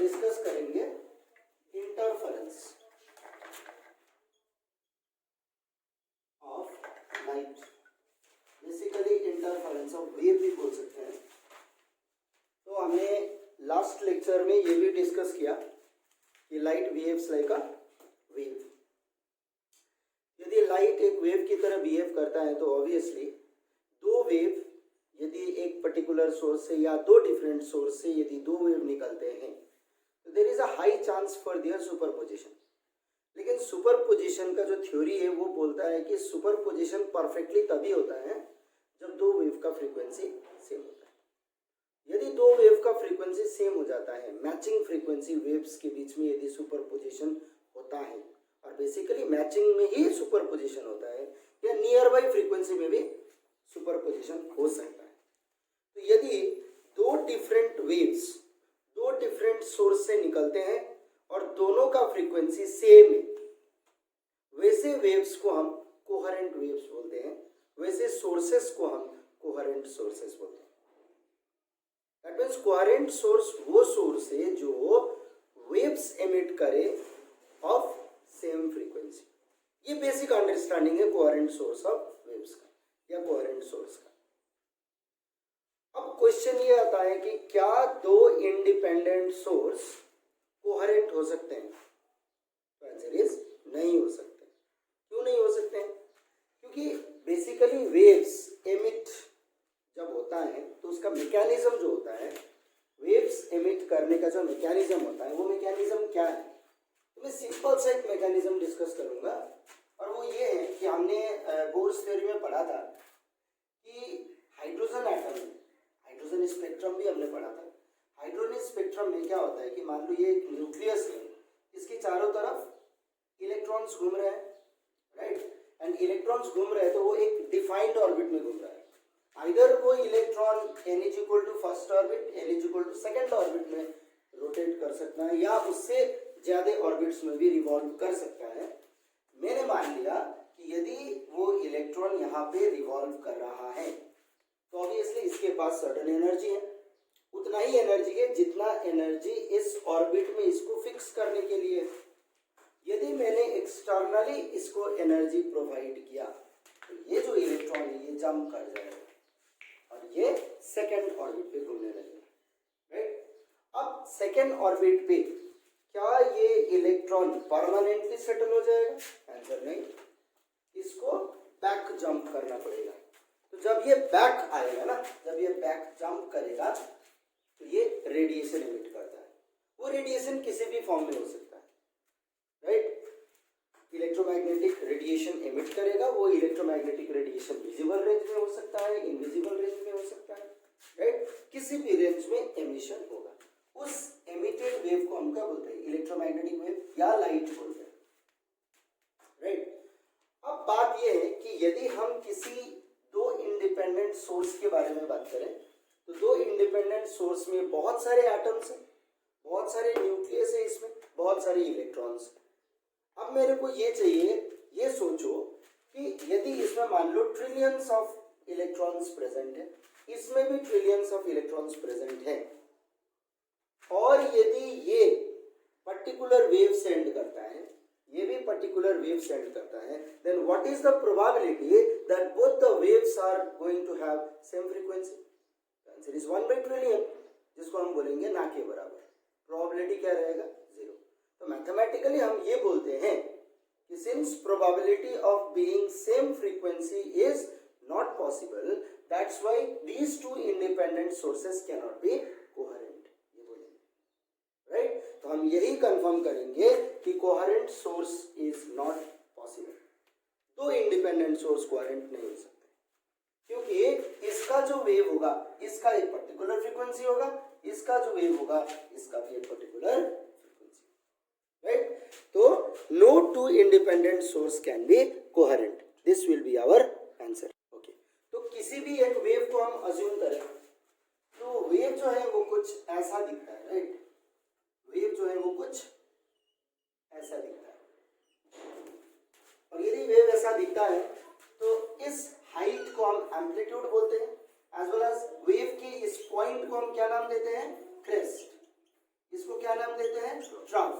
Discuss करेंगे interference of light, basically interference of wave भी बोल सकते हैं। तो हमने लास्ट लेक्चर में ये भी डिस्कस किया कि light behaves like a wave. यदि लाइट एक वेव की तरह बिहेव करता है तो ऑब्वियसली दो वेव यदि एक पर्टिकुलर सोर्स से या दो डिफरेंट सोर्स से यदि दो वेव निकलते हैं तो there is a high chance for their superposition. लेकिन सुपरपोजिशन का जो थ्योरी है वो बोलता है कि सुपरपोजिशन परफेक्टली तभी होता है जब दो वेव का फ्रीक्वेंसी सेम होता है। यदि दो वेव का फ्रीक्वेंसी सेम हो जाता है, मैचिंग फ्रीक्वेंसी वेव्स के बीच में यदि सुपरपोजिशन होता है, और बेसिकली मैचिंग में ही सुपरपोजिशन होता है या नियर बाई फ्रीक्वेंसी में भी सुपरपोजिशन हो सकता है। तो यदि दो डिफरेंट वेव्स दो डिफरेंट सोर्स से निकलते हैं और दोनों का फ्रीक्वेंसी सेम है, वैसे वेव्स को हम कोहेरेंट वेव्स बोलते हैं, वैसे सोर्सेस को हम कोहेरेंट सोर्सेस बोलते हैं। दैट मीन्स कोहेरेंट सोर्स वो सोर्स है जो वेव्स एमिट करे ऑफ सेम फ्रीक्वेंसी। ये बेसिक अंडरस्टैंडिंग है कोहेरेंट सोर्स ऑफ वेव्स का या कोहेरेंट सोर्स का। अब क्वेश्चन ये आता है कि क्या दो इंडिपेंडेंट सोर्स कोहेरेंट हो सकते हैं? तो आंसर इज नहीं हो सकते। क्यों नहीं हो सकते हैं? क्योंकि बेसिकली वेव्स एमिट जब होता है तो उसका मैकेनिज्म जो होता है, वेव्स एमिट करने का जो मैकेनिज्म होता है, वो मैकेनिज्म क्या है? तो मैं सिंपल सा एक मैकेनिज्म डिस्कस करूंगा और वो ये है कि हमने बोर्स थ्योरी में पढ़ा था कि हाइड्रोजन एटम, हाइड्रोजन स्पेक्ट्रम भी हमने पढ़ा था। हाइड्रोजन स्पेक्ट्रम में क्या होता है कि मान लो ये एक न्यूक्लियस है, इसके चारों तरफ इलेक्ट्रॉन्स घूम रहे हैं, राइट, एंड इलेक्ट्रॉन्स घूम रहे हैं तो वो एक डिफाइंड ऑर्बिट में घूम रहा है। आइदर वो electron n is equal to first orbit, n is equal to second orbit में रोटेट कर सकता है या उससे ज्यादा ऑर्बिट्स में भी रिवॉल्व कर सकता है। मैंने मान लिया कि यदि वो इलेक्ट्रॉन यहाँ पे रिवॉल्व कर रहा है तो ऑब्वियसली इसके पास सर्टेन एनर्जी है, उतना ही एनर्जी है जितना एनर्जी इस ऑर्बिट में इसको फिक्स करने के लिए। यदि मैंने एक्सटर्नली इसको एनर्जी प्रोवाइड किया तो ये जो इलेक्ट्रॉन है ये जंप कर जाएगा और ये सेकेंड ऑर्बिट पे घूमने लगेगा, राइट। अब सेकेंड ऑर्बिट पे क्या ये इलेक्ट्रॉन परमानेंटली सेटल हो जाएगा? आंसर नहीं, इसको बैक जंप करना पड़ेगा। तो जब ये बैक आएगा ना, जब ये बैक जंप करेगा तो ये रेडिएशन एमिट करता है। वो रेडिएशन किसी भी फॉर्म में हो सकता है, राइट। इलेक्ट्रोमैग्नेटिक रेडिएशन एमिट करेगा, वो इलेक्ट्रोमैग्नेटिक रेडिएशन विजिबल रेंज में हो सकता है, इनविजिबल रेंज में हो सकता है, राइट। किसी भी रेंज में एमिशन होगा। उस एमिटेड वेव को हम क्या बोलते हैं? इलेक्ट्रोमैग्नेटिक वेव या लाइट बोलते हैं, राइट। अब बात यह है कि यदि हम किसी दो इंडिपेंडेंट सोर्स के बारे में बात करें तो दो इंडिपेंडेंट सोर्स में बहुत सारे एटम्स हैं, बहुत सारे न्यूक्लियस है, इसमें बहुत सारे इलेक्ट्रॉन्स। अब मेरे को ये चाहिए, ये सोचो कि यदि इसमें मान लो ट्रिलियंस ऑफ इलेक्ट्रॉन्स प्रेजेंट है, इसमें भी ट्रिलियंस ऑफ इलेक्ट्रॉन्स प्रेजेंट है, और यदि ये पर्टिकुलर वेव सेंड करता है, ये भी पर्टिकुलर वेव सेंड करता है, then what is the probability that both the waves are going to have same frequency? The answer is 1/trillion, जिसको हम बोलेंगे ना के बराबर। प्रोबेबिलिटी क्या रहेगा? 0। तो मैथमेटिकली हम ये बोलते हैं कि since probability of being same frequency is not possible, that's why these two independent sources cannot be coherent, ये बोलेंगे, राइट। तो हम यही कंफर्म करेंगे कि coherent source is not possible. दो इंडिपेंडेंट सोर्स कोहेरेंट नहीं हो सकते क्योंकि इसका जो वेव होगा इसका एक पर्टिकुलर फ्रीक्वेंसी होगा, इसका जो वेव होगा इसका भी एक पर्टिकुलर फ्रीक्वेंसी, राइट। तो no two independent source can be coherent. This will be our answer, okay. तो किसी भी एक वेव को हम अज्यूम करें तो वेव जो है वो कुछ ऐसा दिखता है, राइट। वेव जो है वो कुछ ऐसा दिखता है, और यदि वेव ऐसा दिखता है तो इस हाइट को हम एम्पलीट्यूड बोलते हैं, एज वेल एज वेव के इस पॉइंट को हम क्या नाम देते हैं? क्रेस्ट। इस इसको क्या नाम देते हैं? ट्रफ।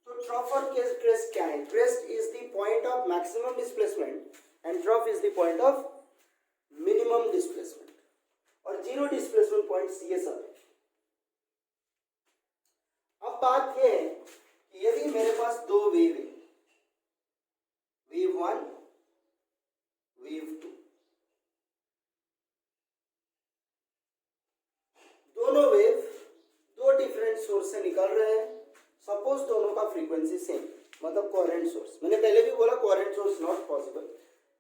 तो ट्रफ और क्रेस्ट क्या है? Crest is the point of maximum displacement and trough is the point of minimum displacement, और जीरो डिस्प्लेसमेंट पॉइंट्स ये सब है। अब बात यह है कि यदि मेरे पास दो वेव है, वेव 1, वेव 2, दोनों वेव दो डिफरेंट सोर्स से निकल रहे हैं। सपोज दोनों का फ्रीक्वेंसी सेम, मतलब कोहेरेंट सोर्स। मैंने पहले भी बोला कोहेरेंट सोर्स नॉट पॉसिबल,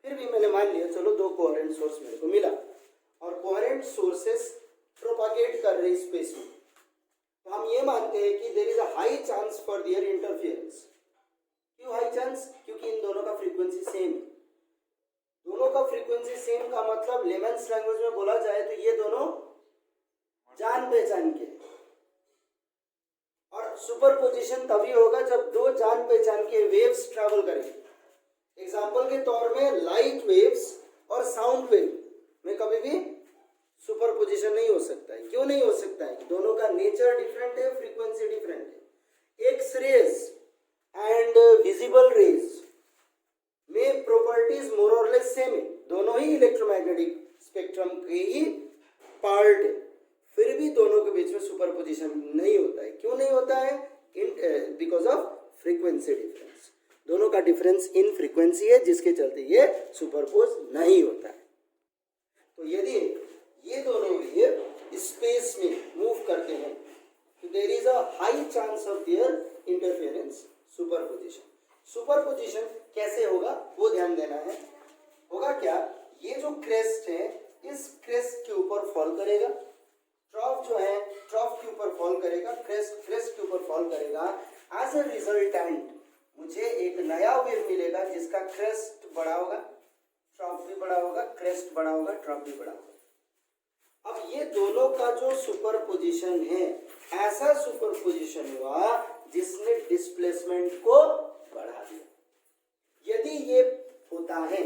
फिर भी मैंने मान लिया चलो दो कोहेरेंट सोर्स मेरे को मिला, और कोहेरेंट सोर्सेस प्रोपागेट कर रहे स्पेस में। तो हम ये मानते हैं कि there is a high chance for their interference. क्यों हाई चांस? क्योंकि इन दोनों का फ्रीक्वेंसी सेम है। दोनों का फ्रीक्वेंसी सेम का मतलब लेमन्स लैंग्वेज में बोला जाए तो ये दोनों जान पहचान के, और सुपरपोजिशन तभी होगा जब दो जान पहचान के वेव्स ट्रैवल करेंगे। एग्जांपल के तौर में लाइट वेव्स और साउंड वेव में कभी भी सुपरपोजिशन नहीं हो सकता है। क्यों नहीं हो सकता है? दोनों का नेचर डिफरेंट है, फ्रीक्वेंसी डिफरेंट है। X rays and visible rays में properties more or less same है, दोनों ही इलेक्ट्रोमैग्नेटिक स्पेक्ट्रम के ही पार्ट है, फिर भी दोनों के बीच में सुपरपोजिशन नहीं होता है। क्यों नहीं होता है? Because of frequency difference. दोनों का डिफरेंस इन फ्रीक्वेंसी है, जिसके चलते ये सुपरपोज नहीं होता है। तो यदि ये दोनों वेव स्पेस में मूव करते हैं तो there is a high chance of their interference, superposition. Superposition कैसे होगा वो ध्यान देना है। होगा क्या? ये जो क्रेस्ट है इस क्रेस्ट के ऊपर फॉल करेगा, ट्रफ जो है ट्रफ के ऊपर फॉल करेगा, क्रेस्ट के ऊपर फॉल करेगा। एज अ रिजल्टेंट मुझे एक नया वेव मिलेगा जिसका क्रेस्ट बड़ा होगा, ट्रफ भी बड़ा होगा, क्रेस्ट बड़ा होगा, ट्रफ भी बड़ा होगा। अब ये दोनों का जो सुपरपोजिशन है, ऐसा सुपरपोजिशन हुआ जिसने डिस्प्लेसमेंट को बढ़ा दिया। यदि ये होता है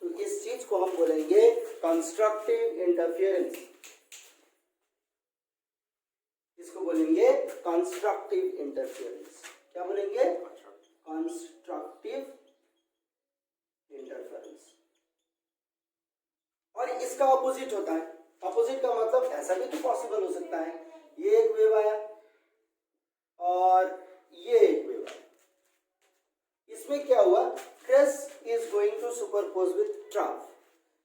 तो इस चीज को हम बोलेंगे कंस्ट्रक्टिव इंटरफेरेंस। इसको बोलेंगे कंस्ट्रक्टिव इंटरफेरेंस। क्या बोलेंगे? Constructive interference. और इसका ऑपोजिट होता है। ऑपोजिट का मतलब ऐसा भी तो पॉसिबल हो सकता है, ये एक वेव आया और ये एक वेव आया, इसमें क्या हुआ? Crest is going to superpose with trough.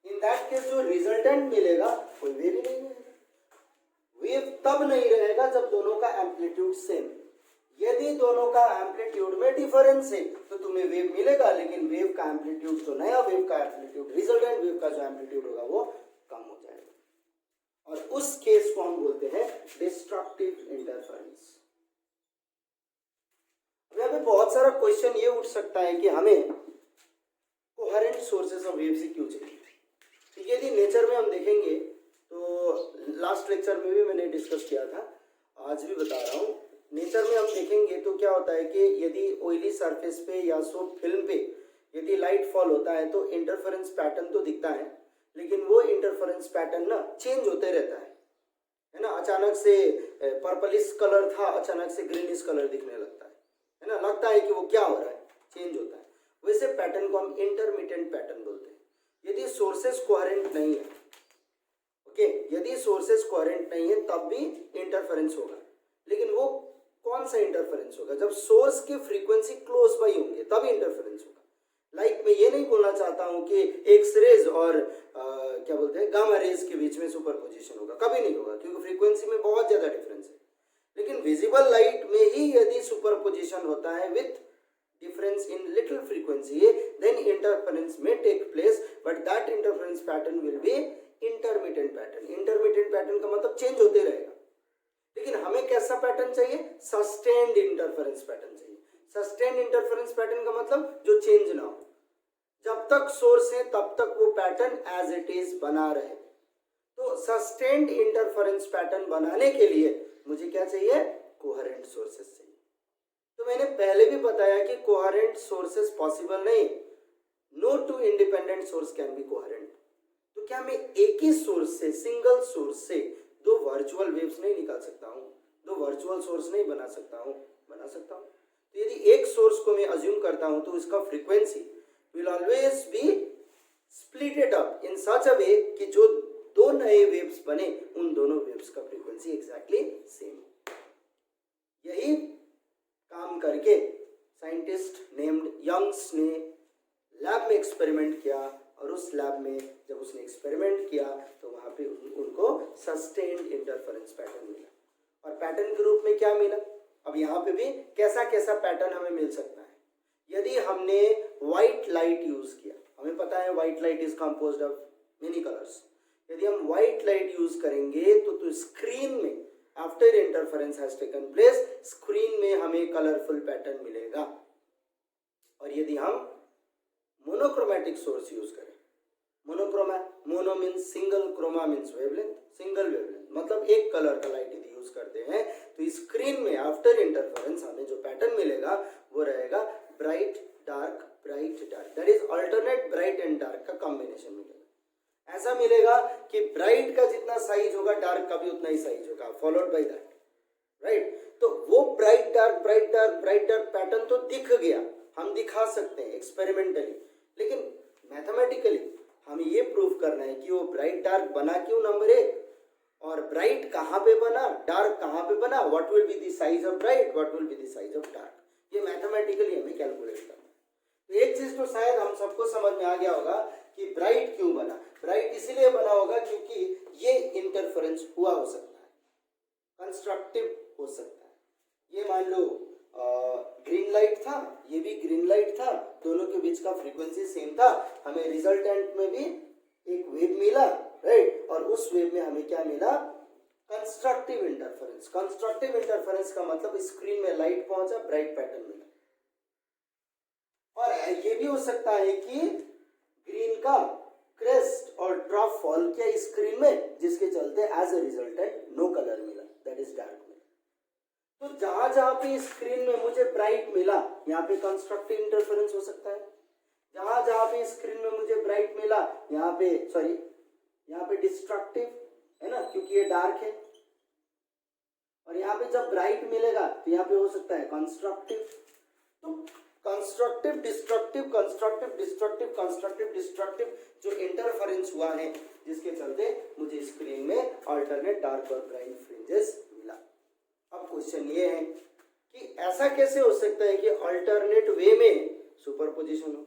In that case जो रिजल्टेंट मिलेगा कोई वेव ही नहीं रहेगा। वेव तब नहीं रहेगा जब दोनों का एम्पलीट्यूड सेम। यदि दोनों का एम्पलीट्यूड में डिफरेंस है तो तुम्हें वेव मिलेगा, लेकिन वेव का एम्पलीट्यूड जो नया वेव का एम्पलीट्यूड, रिजल्टेंट वेव का जो एम्पलीट्यूड होगा वो कम हो जाएगा, और उस केस को हम बोलते हैं डिस्ट्रक्टिव इंटरफेरेंस। यहाँ पे बहुत सारा क्वेश्चन ये उठ सकता है कि हमें कोहेरेंट सोर्सेस ऑफ वेव से क्यों चाहिए। तो यदि नेचर में हम देखेंगे तो लास्ट लेक्चर में भी मैंने डिस्कस किया था, आज भी बता रहा हूँ। नेचर में हम देखेंगे तो क्या होता है कि यदि ऑयली सरफेस पे या सोप फिल्म पे यदि लाइट फॉल होता है तो इंटरफेरेंस पैटर्न तो दिखता है, लेकिन वो इंटरफेरेंस पैटर्न ना चेंज होते रहता है ना। अचानक से पर्पलिश कलर था, अचानक से ग्रीनिश कलर दिखने लगता है ना। लगता है कि वो क्या हो रहा है, चेंज होता है। वैसे पैटर्न को हम इंटरमिटेंट पैटर्न बोलते हैं। यदि सोर्सेस कोहेरेंट नहीं है, ओके, यदि सोर्सेस कोहेरेंट नहीं है तब भी इंटरफेरेंस होगा, लेकिन वो कौन सा इंटरफेरेंस होगा? जब सोर्स की फ्रीक्वेंसी क्लोज बाई होंगे तब इंटरफेरेंस होगा। लाइक मैं ये नहीं बोलना चाहता हूं कि एक्स रेज और क्या बोलते हैं गामा रेज के बीच में सुपरपोजिशन होगा, कभी नहीं होगा, क्योंकि फ्रीक्वेंसी में बहुत ज्यादा डिफरेंस है। लेकिन विजिबल लाइट में ही यदि सुपरपोजिशन होता है with difference in little frequency, then interference may take place, but that interference pattern will be intermittent pattern. Intermittent pattern का मतलब चेंज होते रहेगा। लेकिन हमें कैसा पैटर्न चाहिए? सस्टेन्ड इंटरफेरेंस पैटर्न चाहिए। सस्टेन्ड इंटरफेरेंस पैटर्न का मतलब जो चेंज ना हो, जब तक सोर्स है तब तक वो पैटर्न एज इट इज बना रहे। तो सस्टेन्ड इंटरफेरेंस पैटर्न बनाने के लिए मुझे क्या चाहिए? कोहेरेंट सोर्सेस चाहिए। तो मैंने पहले भी बताया कि कोहेरेंट सोर्सेस पॉसिबल नहीं, no two independent source can be coherent. तो क्या मैं एक ही सोर्स से, सिंगल सोर्स से दो वर्चुअल वेव्स नहीं निकाल सकता हूँ, दो वर्चुअल सोर्स नहीं बना सकता हूँ, बना सकता हूँ। तो यदि एक सोर्स को मैं अज्यूम करता हूँ तो इसका frequency will always be splitted up in such a way कि जो दो नए वेव्स बने उन दोनों वेव्स का फ्रीक्वेंसी एग्जैक्टली सेम। यही काम करके साइंटिस्ट नेम्ड यंग्स ने लैब में एक्सपेरिमेंट किया, और उस लैब में जब उसने एक्सपेरिमेंट किया तो वहाँ पे उनको सस्टेन्ड इंटरफेरेंस पैटर्न मिला। और पैटर्न के रूप में क्या मिला? अब यहाँ पे भी कैसा कैसा पैटर्न हमें मिल सकता है। यदि हमने व्हाइट लाइट यूज किया, हमें पता है white light is composed of many colours, यदि हम व्हाइट लाइट यूज करेंगे तो स्क्रीन में after interference has taken place screen में हमें कलरफुल पैटर्न मिलेगा। और यदि हम मोनोक्रोमैटिक सोर्स यूज करें, mono means single, chroma means wavelength, single wavelength मतलब एक कलर का लाइट यदि यूज करते हैं तो स्क्रीन में आफ्टर इंटरफेरेंस हमें जो पैटर्न मिलेगा वो रहेगा bright dark, that is alternate bright and dark का कॉम्बिनेशन मिलेगा। ऐसा मिलेगा कि ब्राइट का जितना साइज होगा डार्क का भी उतना ही साइज होगा, फॉलोड बाय दैट, राइट। तो वो ब्राइट डार्क पैटर्न तो दिख गया, हम दिखा सकते हैं एक्सपेरिमेंटली, लेकिन मैथमेटिकली हमें ये प्रूव करना है कि वो ब्राइट डार्क बना क्यों, नंबर एक, और ब्राइट कहाँ पे बना, डार्क कहाँ पे बना, what will be the size of bright, what will be the size of dark, ये मैथमेटिकली हमें कैलकुलेट करना है। तो एक चीज तो शायद हम सबको समझ में आ गया होगा कि ब्राइट क्यों बना। ब्राइट इसीलिए बना होगा क्योंकि ये इंटरफेरेंस हुआ हो सकता है, कंस्ट्रक्टिव हो सकता है। ये मान लो ग्रीन लाइट था, ये भी ग्रीन लाइट था, दोनों के बीच का फ्रीक्वेंसी सेम था, हमें रिजल्टेंट में भी एक वेव मिला, राइट, और उस वेव में हमें क्या मिला, कंस्ट्रक्टिव इंटरफेरेंस। कंस्ट्रक्टिव इंटरफेरेंस का मतलब स्क्रीन में लाइट पहुंचा, ब्राइट पैटर्न मिला। और ये भी हो सकता है कि ग्रीन का क्रेस्ट और ड्रॉप फॉल किया स्क्रीन में, जिसके चलते as a resultant no colour मिला, दैट इज डार्क। तो जहां जहां पे स्क्रीन में मुझे ब्राइट मिला यहाँ पे कंस्ट्रक्टिव इंटरफेरेंस हो सकता है, जहां जहां पे स्क्रीन में मुझे ब्राइट मिला यहाँ पे डिस्ट्रक्टिव है ना, क्योंकि ये डार्क है, और यहाँ पे जब ब्राइट मिलेगा तो यहाँ पे हो सकता है कंस्ट्रक्टिव। तो कंस्ट्रक्टिव डिस्ट्रक्टिव जो इंटरफेरेंस हुआ है जिसके चलते मुझे स्क्रीन में अल्टरनेट डार्क और ब्राइट फ्रिंजेस मिला। अब क्वेश्चन ये है कि ऐसा कैसे हो सकता है कि अल्टरनेट वे में सुपरपोजिशन हो।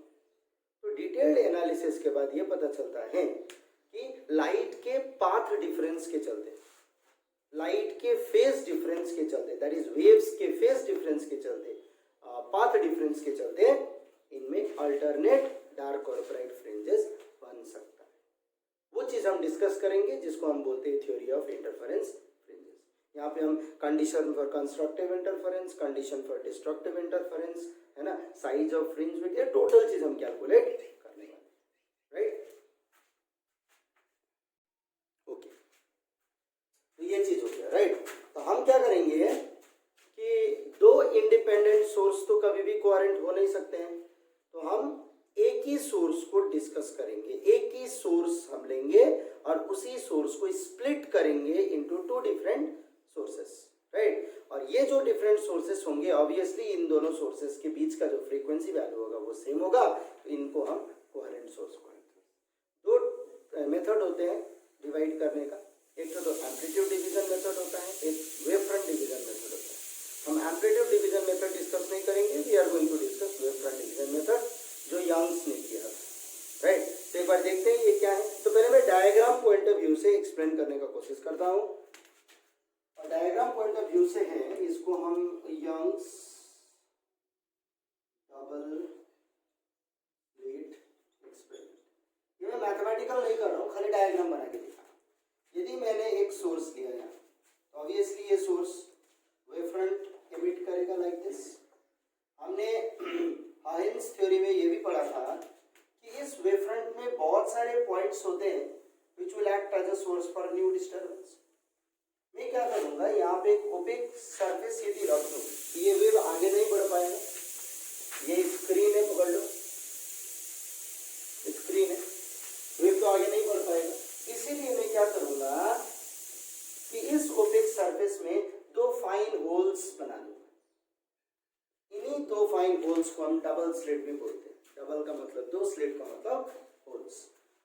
तो डिटेल्ड एनालिसिस के बाद ये पता चलता है कि लाइट के पाथ डिफरेंस के चलते, लाइट के फेज डिफरेंस के चलते, दैट इज वेव्स के फेज डिफरेंस के चलते, पाथ डिफरेंस के चलते इनमें अल्टरनेट डार्क और ब्राइट फ्रिंजेस बन सकता है। वो चीज हम डिस्कस करेंगे जिसको हम बोलते हैं थ्योरी ऑफ इंटरफेरेंस फ्रिंजेस। यहाँ पे हम condition for constructive interference, condition for destructive interference, है ना, साइज ऑफ फ्रिंज विड्थ, ये टोटल चीज हम कैलकुलेट करने वाले, राइट। ओके, तो ये चीज हो गया, राइट। तो हम क्या करेंगे कि दो इंडिपेंडेंट सोर्स तो कभी भी कोहेरेंट हो नहीं सकते हैं, तो हम एक ही सोर्स को डिस्कस करेंगे, एक ही सोर्स हम लेंगे और उसी सोर्स को स्प्लिट करेंगे into two different sources, right. और ये जो डिफरेंट सोर्सेस होंगे ऑब्वियसली इन दोनों सोर्सेस के बीच का जो फ्रीक्वेंसी वैल्यू होगा वो सेम होगा, तो इनको हम कोहेरेंट सोर्स बोलते हैं। दो मेथड होते हैं डिवाइड करने का, एक तो एम्पलीट्यूड डिवीजन मेथड होता है, एक वेव फ्रंट डिवीजन मेथड होता है। हम एम्पलीट्यूड डिवीजन मेथड डिस्कस नहीं करेंगे, we are going to discuss wave front division method जो यंग्स ने किया, राइट। तो एक बार देखते हैं ये क्या है। तो पहले मैं डायग्राम पॉइंट ऑफ व्यू से एक्सप्लेन करने का कोशिश करता हूँ, और डायग्राम पॉइंट ऑफ व्यू से है, इसको हम यंग्स डबल स्लिट एक्सपेरिमेंट, ये मैं मैथमेटिकल नहीं कर रहा हूँ, खाली डायग्राम बना के दिखा। यदि मैंने एक सोर्स लिया है तो ऑब्वियसली ये सोर्स वेव फ्रंट एमिट करेगा लाइक दिस। हमने हाइंस थ्योरी में ये भी पढ़ा था कि इस वेव फ्रंट में बहुत सारे पॉइंट्स होते हैं which will act as a source for new disturbance। मैं क्या करूंगा, यहाँ पे एक ओपेक सरफेस यदि रख दूं तो ये वेव आगे नहीं बढ़ पाएगा। ये स्क्रीन है, पकड़ लो, स्क्रीन है, वेव तो आगे नहीं बढ़ पाएगा। इसीलिए मैं क्या करूंगा कि इस ओपेक सरफेस में दो फाइन दो फाइन होल्स को हम डबल स्लिट भी बोलते हैं। डबल का मतलब दो, स्लिट का मतलब होल्स।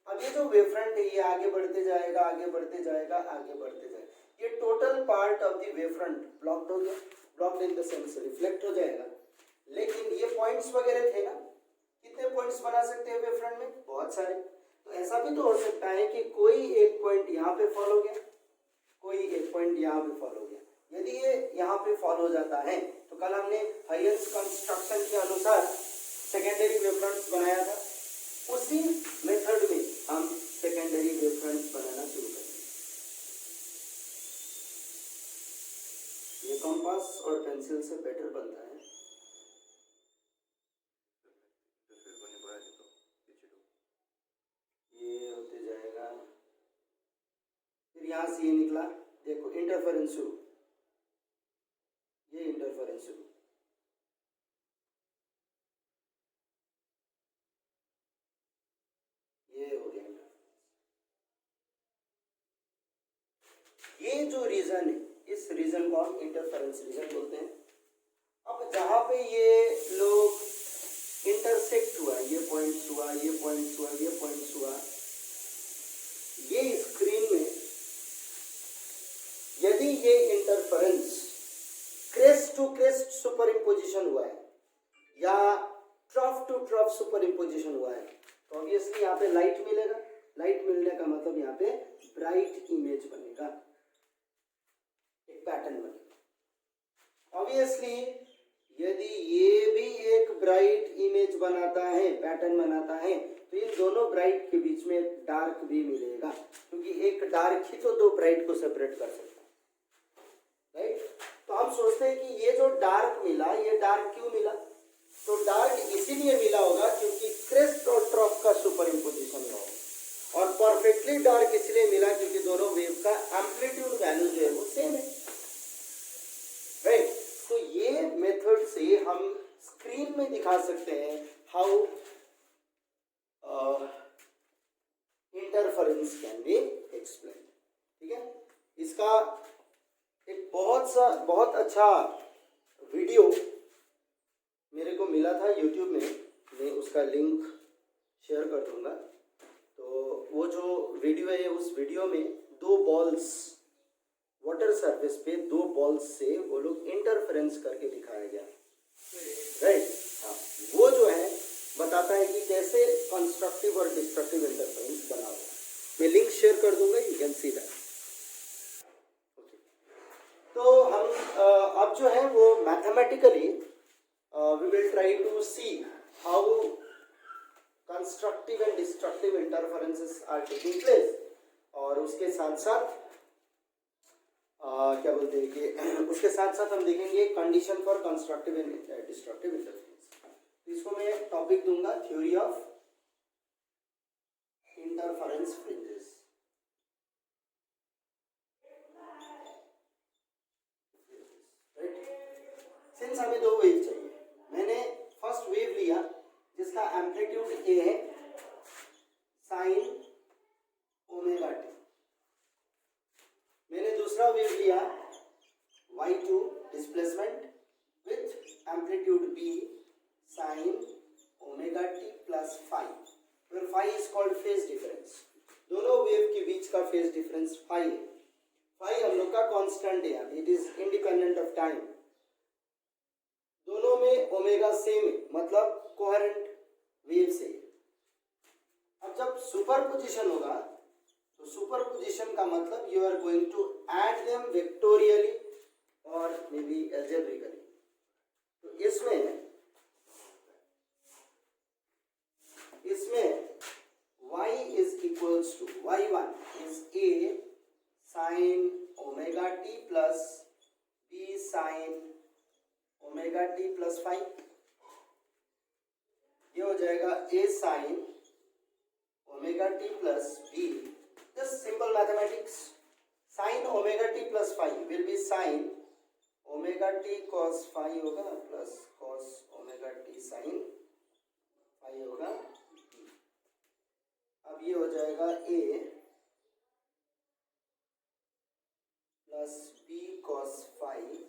अब ये जो वेवफ्रंट है ये आगे बढ़ते जाएगा, आगे बढ़ते जाएगा, आगे बढ़ते जाएगा। ये total part of the wavefront blocked हो गया, blocked in the sense reflect हो जाएगा। लेकिन ये पॉइंट्स वगैरह थे ना, कितने पॉइंट्स बना सकते हैं वेवफ्रंट में? बहुत सारे। तो ऐसा भी तो हो सकता है कि कोई एक पॉइंट यहाँ पे फॉल हो गया, कोई एक पॉइंट यहाँ पे फॉल हो गया। यदि ये यहाँ पे फॉल हो जाता है तो कल हमने हाइयर्स कंस्ट्रक्शन के अनुसार सेकेंडरी वेवफ्रंट्स बनाया था, उसी मेथड में हम सेकेंडरी वेवफ्रंट्स बनाना शुरू करेंगे। ये कंपास और पेंसिल से बेटर बनता है। ये होते जाएगा, फिर यहाँ से ये निकला, देखो इंटरफेरेंस शुरू, ये इंटरफेरेंस शुरू, ये हो गया इंटरफेरेंस। ये जो रीजन है, इस रीजन को हम इंटरफेरेंस रीजन बोलते हैं। अब जहाँ पे ये लोग इंटरसेक्ट हुआ, ये पॉइंट्स हुआ, ये पॉइंट्स हुआ, ये पॉइंट्स हुआ, ये स्क्रीन में यदि ये interference crest to crest superimposition हुआ है या trough to trough superimposition हुआ है तो ऑब्वियसली यहाँ पे लाइट मिलेगा। लाइट मिलने का मतलब यहाँ पे ब्राइट इमेज बनेगा, एक पैटर्न बनेगा। ऑब्वियसली यदि ये भी एक ब्राइट इमेज बनाता है, पैटर्न बनाता है, तो इन दोनों ब्राइट के बीच में डार्क भी मिलेगा, क्योंकि एक डार्क ही तो दो ब्राइट को सेपरेट कर सकता है, राइट। तो हम सोचते हैं कि ये जो डार्क मिला, ये डार्क क्यों मिला? तो डार्क इसीलिए मिला होगा क्योंकि क्रेस्ट और ट्रफ का सुपर इम्पोजिशन हुआ, और परफेक्टली डार्क इसलिए मिला क्योंकि दोनों वेव का एम्पलीट्यूड वैल्यू जो है वो सेम है, राइट। तो ये मेथड से हम स्क्रीन में दिखा सकते हैं how interference can be explain, ठीक है। इसका एक बहुत अच्छा वीडियो मेरे को मिला था यूट्यूब में, मैं उसका लिंक शेयर कर दूंगा। तो वो जो वीडियो है, उस वीडियो में दो बॉल्स वाटर सरफेस पे, दो बॉल्स से वो लोग इंटरफेरेंस करके दिखाया गया, राइट। हाँ, वो जो है बताता है कि कैसे कंस्ट्रक्टिव और डिस्ट्रक्टिव इंटरफेरेंस बना हुआ। मैं लिंक शेयर कर दूंगा, यू कैन सी दैट। तो हम अब जो है वो mathematically we will try to see how constructive and destructive interferences are taking place, और उसके साथ साथ क्या बोलते हैं कि उसके साथ साथ हम देखेंगे condition for constructive and destructive interference. इसको मैं टॉपिक दूंगा theory of interference fringes. Since हमें दो वेव चाहिए, मैंने फर्स्ट वेव लिया जिसका एम्पलीट्यूड ए है साइन ओमेगा टी। मैंने दूसरा वेव लिया y2 displacement with amplitude b sine omega t plus phi, where phi is called phase difference। दोनों वेव के बीच का फेज डिफरेंस phi है। phi हम लोग का कांस्टेंट है, it is independent of time. दोनों में ओमेगा सेम है, मतलब कोहेरेंट वेव से। अब जब सुपरपोजिशन होगा तो सुपरपोजिशन का मतलब you are going to add them vectorially और मे बी एल्जेब्रिकली। तो इसमें y is equals to y1 is a sin omega t plus b sin omega t plus 5, ये हो जाएगा a sine omega t plus b. Just simple mathematics, sine omega t plus 5 will be sine omega t cos 5 होगा plus cos omega t sine 5 होगा। अब ये हो जाएगा a plus b cos 5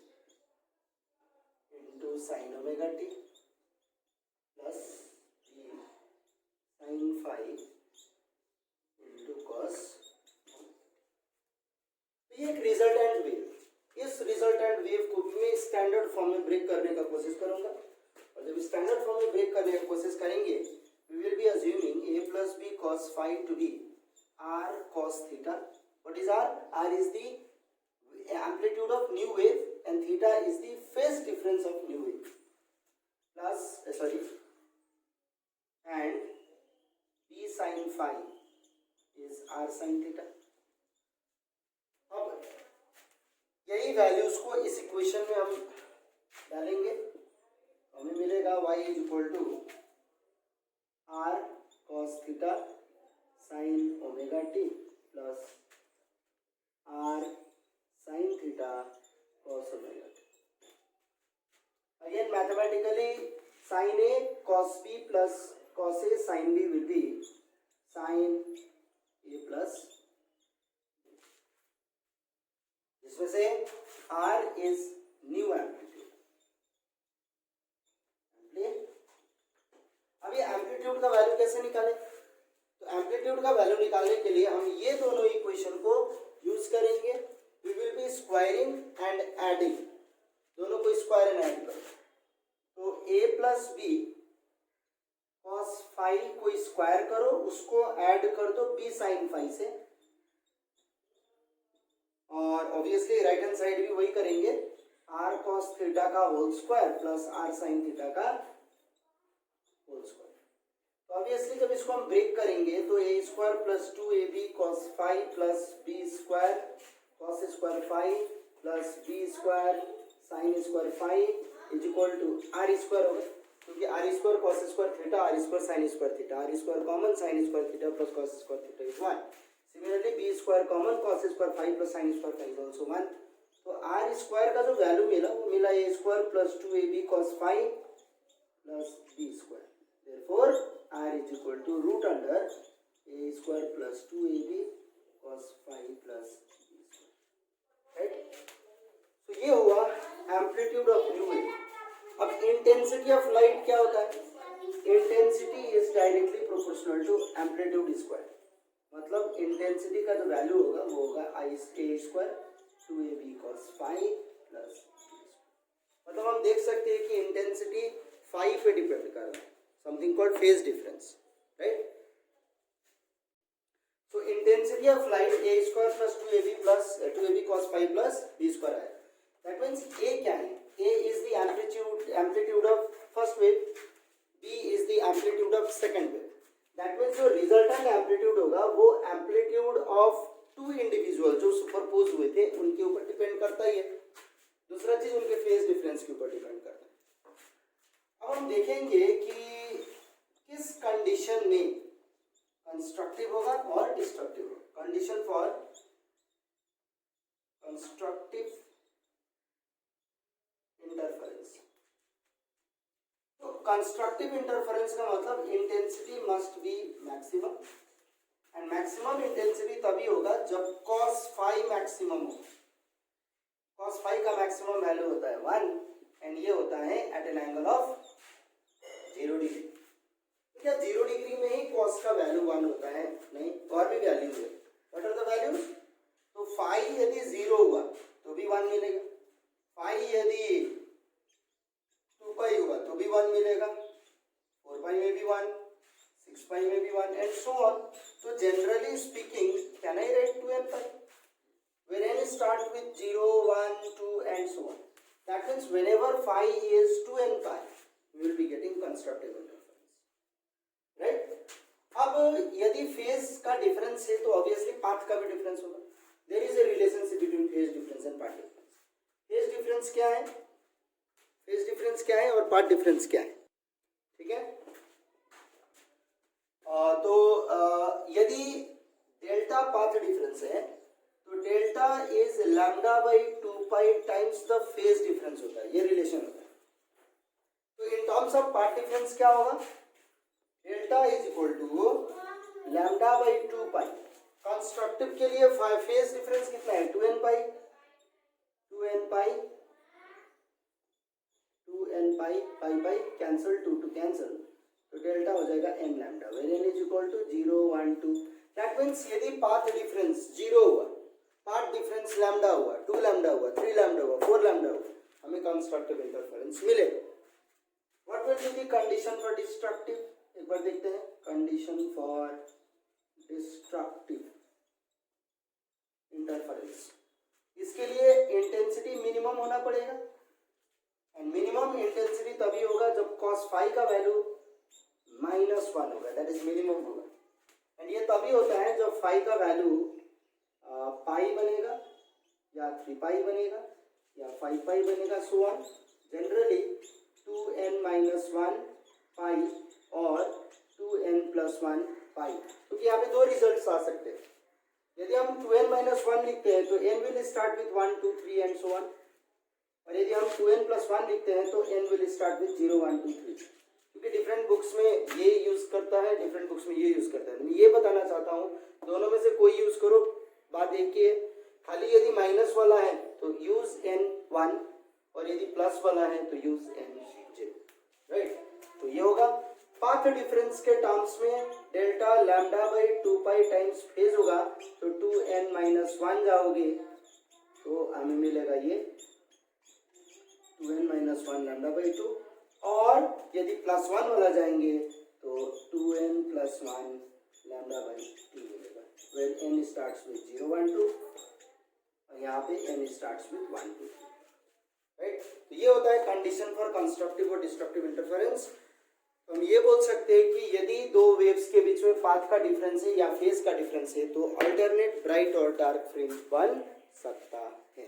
into sine omega t. Wave को भी मैं standard form में ब्रेक करने का कोशिश करूंगा, और जब स्टैंडर्ड फॉर्म में ब्रेक करने की कोशिश करेंगे we will be assuming a plus b cos phi to be r cos theta. What is r? R is the amplitude of new wave and theta is the phase difference of new wave, plus and b sin phi is r sin theta. अब यही values को इस equation में हम डालेंगे, हमें मिलेगा y is equal to r cos theta sin omega t plus r sin theta cos omega t. Again mathematically sin a cos b plus cos a sin b will be sin a plus b. जिसमें से r is new amplitude. अब ये amplitude का value कैसे निकालें? तो amplitude का value निकालने के लिए हम ये दोनों इक्वेशन को यूज करेंगे. We will be squaring and adding, दोनों को स्क्वायर एंड ऐड करो. तो a plus b cos phi को स्क्वायर करो, उसको ऐड कर दो b साइन फाई से, और ऑब्वियसली राइट हैंड साइड भी वही करेंगे, r cos थीटा का whole square plus r sin theta का होल स्क्वायर. तो ऑब्वियसली जब इसको हम ब्रेक करेंगे तो a square plus 2ab cos phi plus b square cos square phi plus b square sin square phi is equal to r square होगा, क्योंकि r square cos square theta r square sin square theta, r square common sin square theta plus cos square theta is 1. Similarly b square common cos square phi plus sin square phi is also 1. तो r square का जो value मिला वो मिला a square plus 2ab cos phi plus b square. Therefore, r is equal to root under a square plus 2ab cos phi plus b square. Right? So ये हुआ amplitude of new wave. अब intensity of light क्या होता है? Intensity is directly proportional to amplitude square. मतलब intensity का जो value होगा वो होगा a square 2ab cos phi plus b square. मतलब हम देख सकते हैं कि intensity phi पे डिपेंड कर रहा है, something called phase difference, right? So intensity of light a square plus 2ab plus 2ab cos phi plus b square है. That means a क्या है? A is the amplitude of first wave, b is the amplitude of second wave. That means जो resultant amplitude होगा वो amplitude of two individual जो superpose हुए थे उनके ऊपर डिपेंड करता ही है. दूसरा चीज उनके फेज डिफरेंस के ऊपर डिपेंड करता है. अब हम देखेंगे कि किस कंडीशन में कंस्ट्रक्टिव होगा और डिस्ट्रक्टिव होगा. Condition for constructive interference. तो कंस्ट्रक्टिव इंटरफेरेंस का मतलब intensity must be maximum, and maximum intensity तभी होगा जब cos फाई मैक्सिमम हो. cos फाई का मैक्सिमम वैल्यू होता है 1 एंड ये होता है at an angle of 0 degree. क्या 0 डिग्री में ही cos का वैल्यू 1 होता है? नहीं, और भी वैल्यू है. What are the values? तो फाई यदि 0 हुआ तो भी 1 मिलेगा, फाई यदि 2 पाई हुआ तो भी 1 मिलेगा, 4 पाई में भी 1, 6 पाई में भी 1 एंड सो ऑन. तो generally speaking can I right 2n pi where n start with 0, 1, 2 and so on. That means whenever phi is 2n pi we will be getting constructive interference, right? अब यदि phase का difference है तो obviously path का भी difference होगा. There is a relationship between phase difference and path difference. Phase difference क्या है, फेज डिफरेंस क्या है और पाथ डिफरेंस क्या है? ठीक है. तो यदि डेल्टा पाथ डिफरेंस है तो delta is lambda by 2 pi times the phase difference होता है. ये रिलेशन होता है. तो in terms of path difference क्या होगा? Delta is equal to lambda by 2 pi. Constructive के लिए फेज डिफरेंस कितना है? 2n pi, 2n pi, 2n pi, pi pi cancel, 2 two cancel, तो डेल्टा हो जाएगा m lambda where n is equal to 0, 1, 2. That means यदि path difference 0 हुआ, path difference lambda हुआ, 2 लैम्डा हुआ, 3 लैम्डा हुआ, 4 लैम्डा हुआ, कंस्ट्रक्टिव इंटरफेरेंस मिले। What will be the condition for destructive, एक बार देखते हैं। कंडीशन फॉर डिस्ट्रक्टिव इंटरफेरेंस, इसके लिए इंटेंसिटी मिनिमम होना पड़ेगा, एंड मिनिमम इंटेंसिटी तभी होगा जब cos फाई का वैल्यू -1 होगा, दैट इज मिनिमम होगा। एंड ये तभी होता है जब फाई का वैल्यू पाई बनेगा या 3 पाई बनेगा या 5 पाई बनेगा, सो ऑन। जनरली 2n-1 पाई और 2n+1 पाई, क्योंकि यहाँ पे दो रिजल्ट्स आ सकते हैं। यदि हम 2n-1 लिखते हैं तो n will start with 1 2 3 and so on, और यदि हम 2n+1 लिखते हैं तो n विल स्टार्ट विथ 0 1 2 3, क्योंकि डिफरेंट बुक्स में ये यूज करता है, डिफरेंट बुक्स में ये यूज करता है। मैं ये बताना चाहता हूँ दोनों में से कोई यूज करो, बात एक ही है। खाली यदि माइनस वाला है तो यूज n1 और यदि प्लस वाला है तो यूज n0, राइट। तो ये होगा पाथ डिफरेंस के टर्म्स में delta lambda by 2 pi times phase होगा, तो 2n-1 जाओगे तो हमें मिलेगा ये 2n-1 लैम्डा बाई 2, और यदि +1 वाला जाएंगे तो 2n+1 लैम्डा बाई 2 मिलेगा, वेर n स्टार्ट्स विथ 0 1 2 और यहाँ पे n स्टार्ट्स विथ 1 2 3, राइट। तो ये होता है कंडीशन फॉर कंस्ट्रक्टिव और डिस्ट्रक्टिव इंटरफेरेंस। तो हम ये बोल सकते हैं कि यदि दो वेव्स के बीच में पाथ का डिफरेंस है या फेज का डिफरेंस है तो अल्टरनेट ब्राइट और डार्क फ्रिंज बन सकता है।